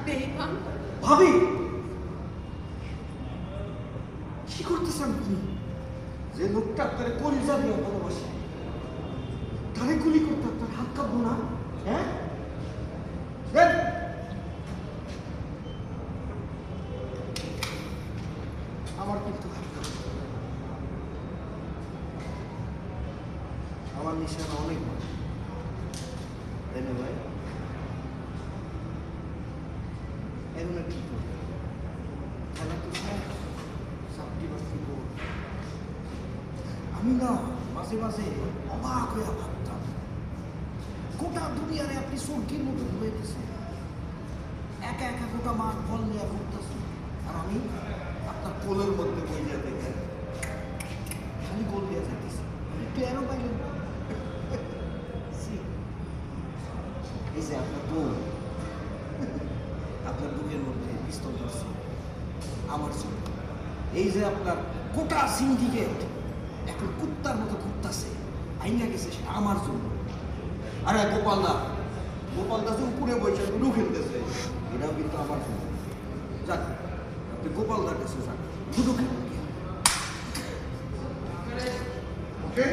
বেঈমান। ভাবি কি করতেছেন আপনি? যে লোকটা আপনার কলিজা দিয়ে ভালোবাসে তারে গুলি করতে আপনার হাত কাঁপবো না? হ্যাঁ দেন। আমার কিন্তু হাত কাঁপবে। আমার নিশানা অনেক বড়, তাই না ভাই? এখন আর কি করবে? খেলা তো শেষ, চাকরি বাকরি করব। আমি না মাঝে মাঝে অবাক হয়ে ভাবতাম, গোটা দুনিয়ারে আপনি স্বর্গের মতো ঘুরে গেছেন, একা একা গোটা মাঠ বল নিয়ে ঘুরতেছেন, আর আমি আপনার কোলের মধ্যে বইয়া দেখেন খালি গোল দিয়ে যাইতেছি। একটু এরও পাইলেন না? এই যে আপনার বউ আপনার বুকের মধ্যে পিস্তল ধরছে আমার জন্য। এই যে আপনার গোটা সিন্ডিকেট এখন কুত্তার মতো ঘুরতেছে, আইনা গেছে সেটা আমার জন্য। আরে গোপালদা যে উপরে বসে লুডু খেলতেছে, এটাও কিন্তু আমার জন্য। যাক, আপনি গোপালদার কাছে যান, লুডু খেলতে। ওকে।